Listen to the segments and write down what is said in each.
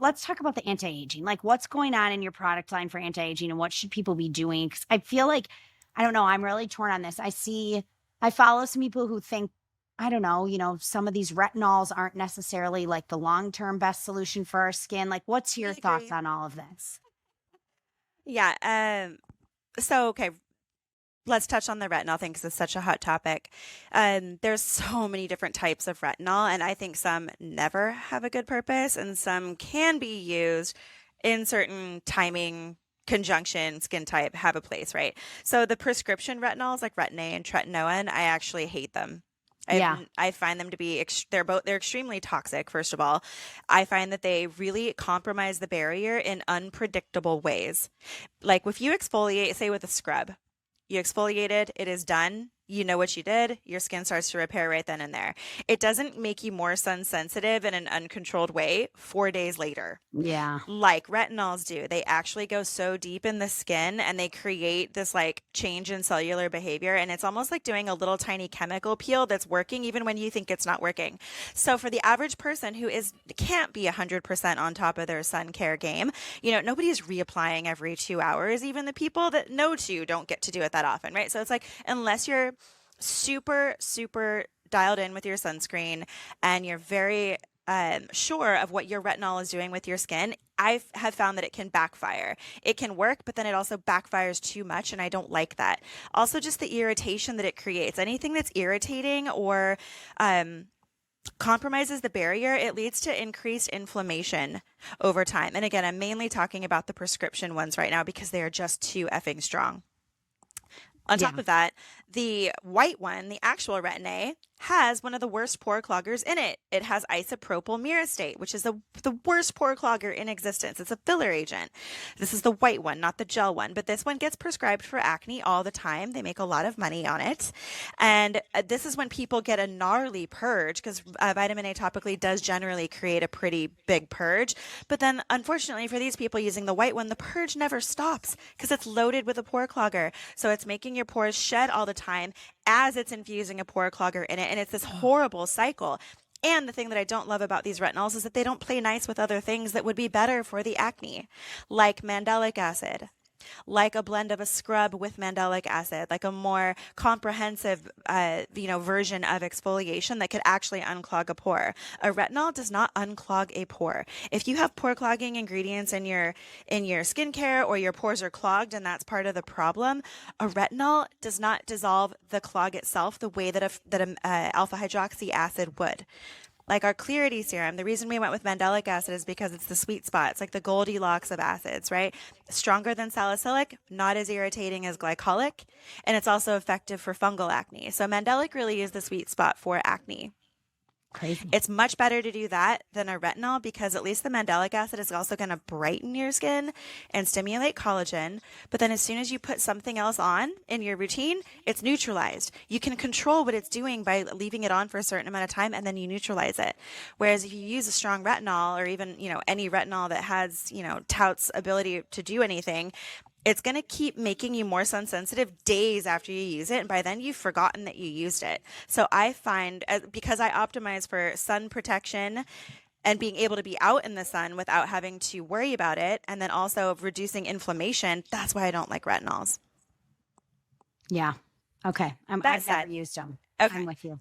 let's talk about the anti-aging. Like what's going on in your product line for anti-aging and what should people be doing? Because I feel like, I don't know, I'm really torn on this. I follow some people who think, I don't know, some of these retinols aren't necessarily like the long-term best solution for our skin. Like, what's I your thoughts agree. on all of this? Yeah. Okay, let's touch on the retinol thing because it's such a hot topic. There's so many different types of retinol, and I think some never have a good purpose, and some can be used in certain timing, conjunction, skin type, have a place, right? So the prescription retinols like Retin-A and tretinoin, I actually hate them. Yeah. I find them to be they're extremely toxic. First of all, I find that they really compromise the barrier in unpredictable ways. Like if you exfoliate, say with a scrub, you exfoliated, it is done. You know what you did. Your skin starts to repair right then and there. It doesn't make you more sun sensitive in an uncontrolled way 4 days later Yeah. like retinols do. They actually go so deep in the skin and they create this like change in cellular behavior. And it's almost like doing a little tiny chemical peel that's working even when you think it's not working. So for the average person who can't be 100% on top of their sun care game, nobody is reapplying every 2 hours. Even the people that know to don't get to do it that often, right? So it's like, unless you're super, super dialed in with your sunscreen and you're very sure of what your retinol is doing with your skin, I have found that it can backfire. It can work, but then it also backfires too much, and I don't like that. Also, just the irritation that it creates. Anything that's irritating or compromises the barrier, it leads to increased inflammation over time. And again, I'm mainly talking about the prescription ones right now because they are just too effing strong. On top Yeah. of that, the white one, the actual Retin-A, has one of the worst pore cloggers in it. It has isopropyl myristate, which is the worst pore clogger in existence. It's a filler agent. This is the white one, not the gel one, but this one gets prescribed for acne all the time. They make a lot of money on it. And this is when people get a gnarly purge because vitamin A topically does generally create a pretty big purge. But then, unfortunately, for these people using the white one, the purge never stops because it's loaded with a pore clogger. So it's making your pores shed all the time as it's infusing a pore clogger in it. And it's this horrible cycle. And the thing that I don't love about these retinols is that they don't play nice with other things that would be better for the acne, like mandelic acid, like a blend of a scrub with mandelic acid, like a more comprehensive, version of exfoliation that could actually unclog a pore. A retinol does not unclog a pore. If you have pore clogging ingredients in your skincare or your pores are clogged and that's part of the problem, a retinol does not dissolve the clog itself the way that alpha hydroxy acid would. Like our clarity serum, the reason we went with mandelic acid is because it's the sweet spot. It's like the Goldilocks of acids, right? Stronger than salicylic, not as irritating as glycolic, and it's also effective for fungal acne. So mandelic really is the sweet spot for acne. Crazy. It's much better to do that than a retinol because at least the mandelic acid is also going to brighten your skin and stimulate collagen. But then as soon as you put something else on in your routine, it's neutralized. You can control what it's doing by leaving it on for a certain amount of time and then you neutralize it. Whereas if you use a strong retinol or even, any retinol that has, touts ability to do anything, it's going to keep making you more sun sensitive days after you use it. And by then you've forgotten that you used it. So I find because I optimize for sun protection and being able to be out in the sun without having to worry about it. And then also reducing inflammation. That's why I don't like retinols. Yeah. Okay. That I've never said, used them. I'm okay. with you.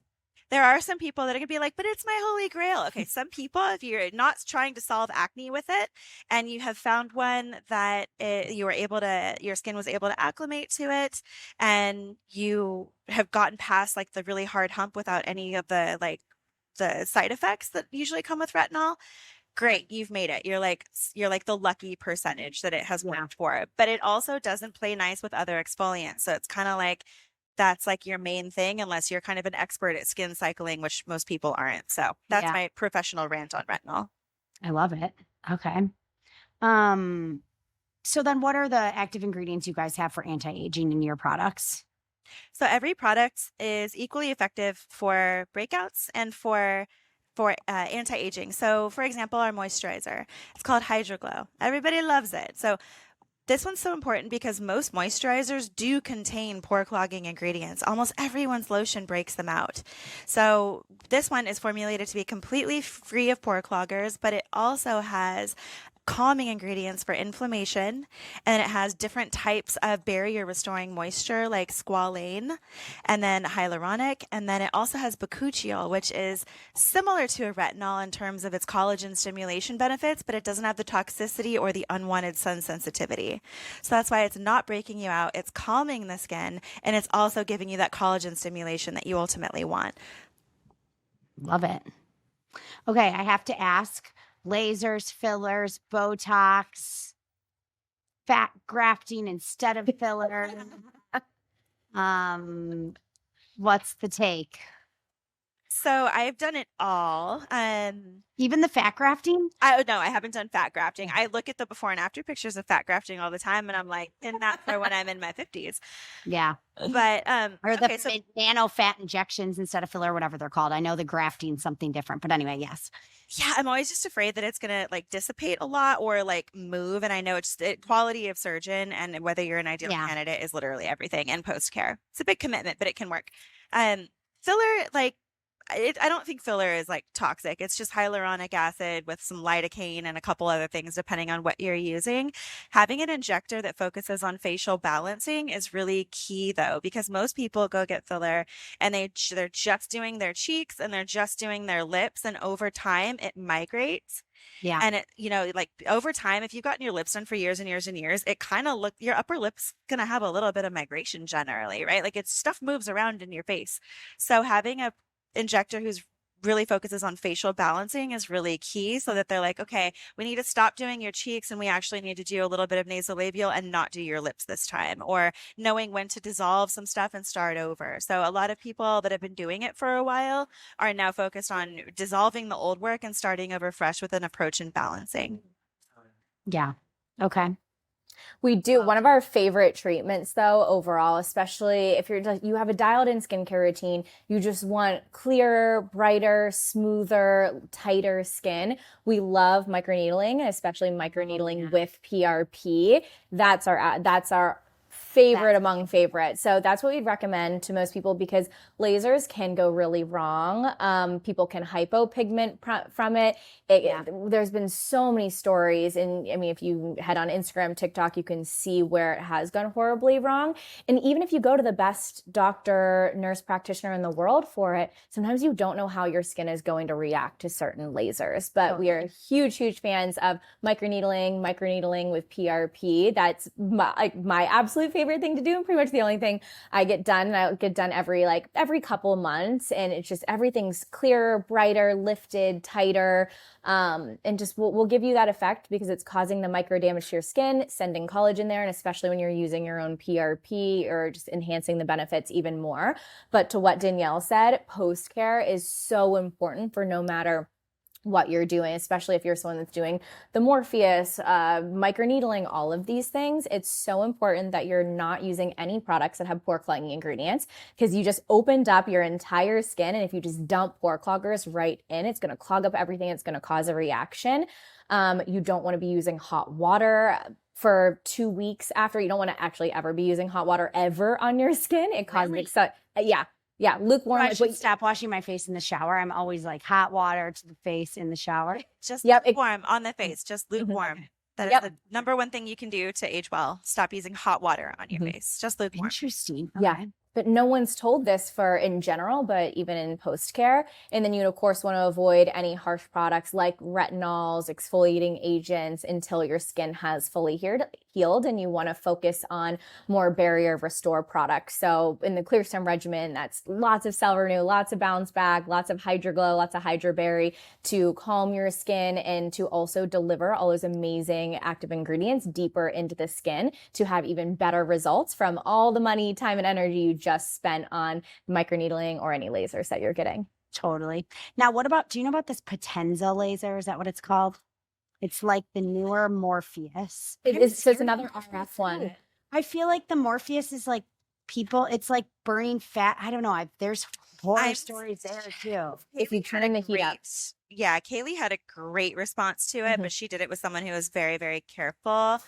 There are some people that are going to be like, but it's my holy grail. Okay, some people, if you're not trying to solve acne with it and you have found one that your skin was able to acclimate to it and you have gotten past like the really hard hump without any of the side effects that usually come with retinol, great, you've made it. You're like the lucky percentage that it has Yeah. worked for. But it also doesn't play nice with other exfoliants. So it's kind of like that's like your main thing unless you're kind of an expert at skin cycling, which most people aren't. So that's Yeah. my professional rant on retinol. I love it. Okay. Um, so then what are the active ingredients you guys have for anti-aging in your products? So every product is equally effective for breakouts and for anti-aging. So for example, our moisturizer, it's called Hydroglow. Everybody loves it. So This one's so important because most moisturizers do contain pore clogging ingredients. Almost everyone's lotion breaks them out. So this one is formulated to be completely free of pore cloggers, but it also has calming ingredients for inflammation, and it has different types of barrier restoring moisture like squalane and then hyaluronic, and then it also has bakuchiol, which is similar to a retinol in terms of its collagen stimulation benefits, but it doesn't have the toxicity or the unwanted sun sensitivity. So that's why it's not breaking you out, it's calming the skin, and it's also giving you that collagen stimulation that you ultimately want. Love it. Okay, I have to ask, lasers, fillers, Botox, fat grafting instead of filler. What's the take? So I've done it all. Even the fat grafting? I haven't done fat grafting. I look at the before and after pictures of fat grafting all the time, and I'm like, and that's for when I'm in my 50s. Yeah. But or the nano fat injections instead of filler, whatever they're called. I know the grafting something different, but anyway, yes. Yeah, I'm always just afraid that it's gonna like dissipate a lot or like move. And I know it's the quality of surgeon and whether you're an ideal candidate is literally everything. And post care, it's a big commitment, but it can work. Filler, like. I don't think filler is like toxic. It's just hyaluronic acid with some lidocaine and a couple other things depending on what you're using. Having an injector that focuses on facial balancing is really key though, because most people go get filler and they're just doing their cheeks and they're just doing their lips, and over time it migrates. Yeah. And it, like over time, if you've gotten your lips done for years and years and years, it kind of your upper lip's going to have a little bit of migration generally, right? Like it's stuff moves around in your face. So having a injector who's really focuses on facial balancing is really key, so that they're like, okay, we need to stop doing your cheeks and we actually need to do a little bit of nasolabial and not do your lips this time, or knowing when to dissolve some stuff and start over. So a lot of people that have been doing it for a while are now focused on dissolving the old work and starting over fresh with an approach in balancing. Yeah. Okay. We do. One of our favorite treatments though, overall, especially if you have a dialed in skincare routine, you just want clearer, brighter, smoother, tighter skin. We love microneedling, especially microneedling with PRP. That's our favorite among favorites. So that's what we'd recommend to most people, because lasers can go really wrong. People can hypopigment from it. There's been so many stories, and I mean, if you head on Instagram, TikTok, you can see where it has gone horribly wrong. And even if you go to the best doctor, nurse practitioner in the world for it, sometimes you don't know how your skin is going to react to certain lasers. But we are huge fans of microneedling with PRP. That's my absolute favorite thing to do, and pretty much the only thing I get done. And I get done every couple of months, and it's just everything's clearer, brighter, lifted, tighter, and just will give you that effect because it's causing the micro damage to your skin, sending collagen there, and especially when you're using your own PRP, or just enhancing the benefits even more. But to what Danielle said, post care is so important for no matter what you're doing, especially if you're someone that's doing the Morpheus, microneedling, all of these things. It's so important that you're not using any products that have pore clogging ingredients, because you just opened up your entire skin. And if you just dump pore cloggers right in, it's going to clog up everything. It's going to cause a reaction. You don't want to be using hot water for 2 weeks after. You don't want to actually ever be using hot water ever on your skin. It causes Yeah, lukewarm. I should stop washing my face in the shower. I'm always like hot water to the face in the shower. Just lukewarm on the face, just lukewarm. That is the number one thing you can do to age well. Stop using hot water on your face. Just lukewarm. Interesting. Okay. Yeah. But no one's told this for in general, but even in post care. And then you, of course, want to avoid any harsh products like retinols, exfoliating agents until your skin has fully healed. And you want to focus on more barrier restore products. So in the Clear Stem regimen, that's lots of Cell Renew, lots of Bounce Back, lots of Hydro Glow, lots of Hydro Berry to calm your skin and to also deliver all those amazing active ingredients deeper into the skin to have even better results from all the money, time, and energy you just spent on microneedling or any lasers that you're getting. Totally. Now, do you know about this Potenza laser? Is that what it's called? It's like the newer Morpheus. It's another RF one. I feel like the Morpheus is like it's like burning fat. I don't know. There's horror stories there too. If you turn the heat up. Yeah, Kayleigh had a great response to it, but she did it with someone who was very, very careful.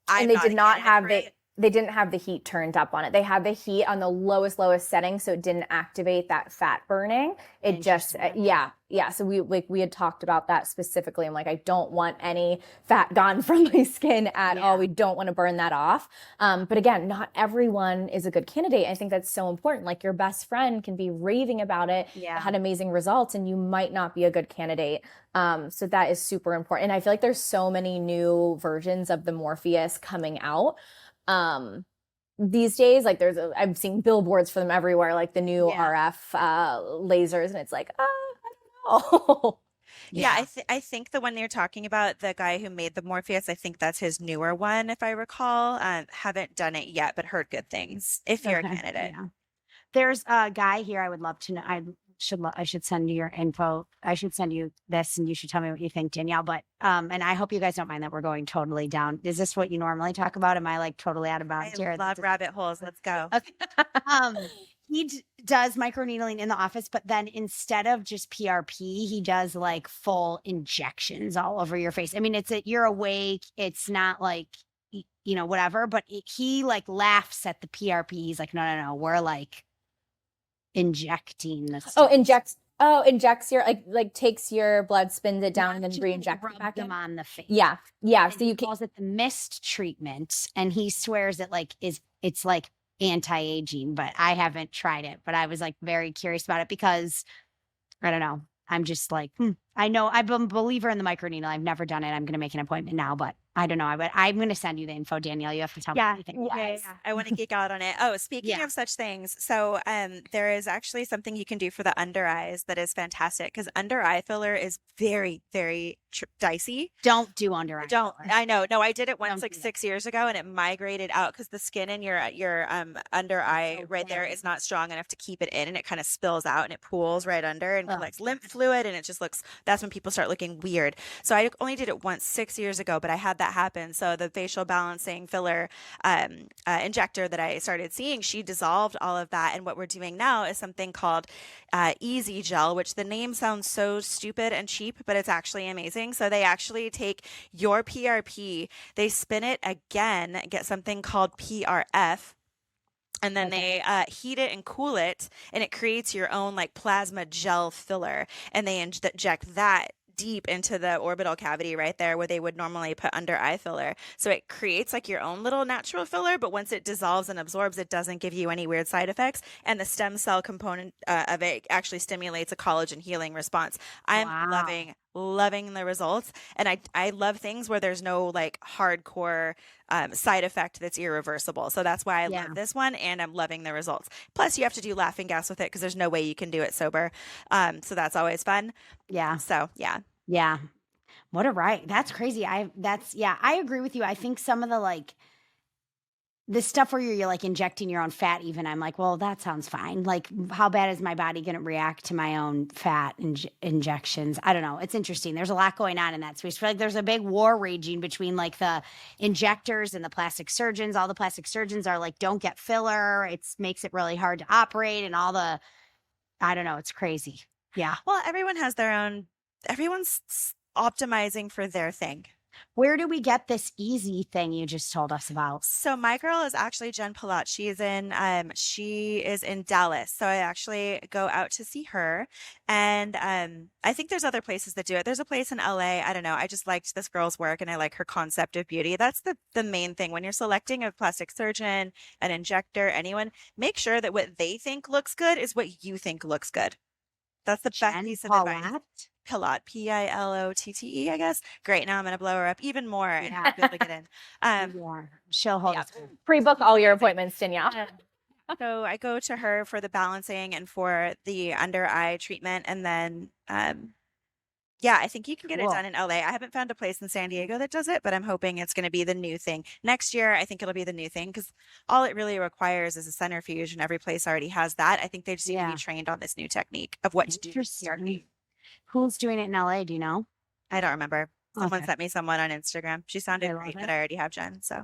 I'm And they not did a not candidate have for the it. they didn't have the heat turned up on it. They had the heat on the lowest setting, so it didn't activate that fat burning. It just Interesting. yeah. So we had talked about that specifically. I'm like, I don't want any fat gone from my skin at all. Yeah. We don't want to burn that off. But again, not everyone is a good candidate. I think that's so important. Like your best friend can be raving about it, Yeah. had amazing results, and you might not be a good candidate. So that is super important. And I feel like there's so many new versions of the Morpheus coming out. These days, like I've seen billboards for them everywhere, like the new Yeah. RF lasers, and it's like, I don't know. Yeah, I think the one you're talking about, the guy who made the Morpheus, I think that's his newer one, if I recall. Haven't done it yet, but heard good things. If you're a Okay. candidate. Yeah. There's a guy here I would love to know. I should send you your info. I should send you this and you should tell me what you think, Danielle. But and I hope you guys don't mind that we're going totally down. Is this what you normally talk about? Am I like totally out of bounds I here? love rabbit holes. Let's go. Okay. He does microneedling in the office, but then instead of just PRP, he does like full injections all over your face. I mean, you're awake. It's not like whatever, but he like laughs at the PRP. He's like, no, we're like injecting this. Injects your like takes your blood, spins it down, and then re-injects it back them in. on the face. Yeah. And So you he calls it the mist treatment, and he swears it like it's like anti-aging, but I haven't tried it. But I was like very curious about it because I don't know. I'm just like, I know I'm a believer in the microneedle. I've never done it. I'm going to make an appointment now, but I don't know. I'm going to send you the info, Danielle. You have to tell me what you think. Yeah. I want to geek out on it. Oh, speaking of such things, so there is actually something you can do for the under eyes that is fantastic because under eye filler is very, very dicey. Don't do under eye. Don't. Filler. I know. No, I did it once Don't like do 6 years ago, and it migrated out because the skin in your under eye right there thin. is not strong enough to keep it in, and it kind of spills out and it pools right under and collects lymph fluid, and it just looks. That's when people start looking weird. So I only did it once 6 years ago, but I had that happen. So the facial balancing filler injector that I started seeing, she dissolved all of that, and what we're doing now is something called Easy Gel, which the name sounds so stupid and cheap, but it's actually amazing. So they actually take your PRP, they spin it again, get something called PRF, and then they heat it and cool it, and it creates your own like plasma gel filler, and they inject that deep into the orbital cavity right there where they would normally put under eye filler. So it creates like your own little natural filler, but once it dissolves and absorbs, it doesn't give you any weird side effects. And the stem cell component of it actually stimulates a collagen healing response. I'm loving the results. And I love things where there's no like hardcore side effect that's irreversible. So that's why I love this one, and I'm loving the results. Plus you have to do laughing gas with it because there's no way you can do it sober. So that's always fun. Yeah. So yeah. Yeah. What a right. That's crazy. I agree with you. I think some of the like the stuff where you're like injecting your own fat, even I'm like, well, that sounds fine. Like, how bad is my body going to react to my own fat injections? I don't know. It's interesting. There's a lot going on in that space. I feel like there's a big war raging between like the injectors and the plastic surgeons. All the plastic surgeons are like, don't get filler. It makes it really hard to operate, and all the, I don't know. It's crazy. Yeah. Well, everyone's optimizing for their thing. Where do we get this easy thing you just told us about? So my girl is actually Jen Palat. She is in Dallas. So I actually go out to see her. And I think there's other places that do it. There's a place in LA. I don't know. I just liked this girl's work and I like her concept of beauty. That's the main thing. When you're selecting a plastic surgeon, an injector, anyone, make sure that what they think looks good is what you think looks good. That's the best piece of advice. Pilot, Pilotte, I guess. Great. Now I'm going to blow her up even more and be able to get in. She'll hold us. Pre-book all your appointments, Danielle. So I go to her for the balancing and for the under eye treatment. And then, I think you can get it done in LA. I haven't found a place in San Diego that does it, but I'm hoping it's going to be the new thing. Next year, I think it'll be the new thing because all it really requires is a centrifuge, and every place already has that. I think they just need to be trained on this new technique of what to do. Who's doing it in LA? Do you know? I don't remember. Someone sent me someone on Instagram. She sounded great, but I already have Jen. So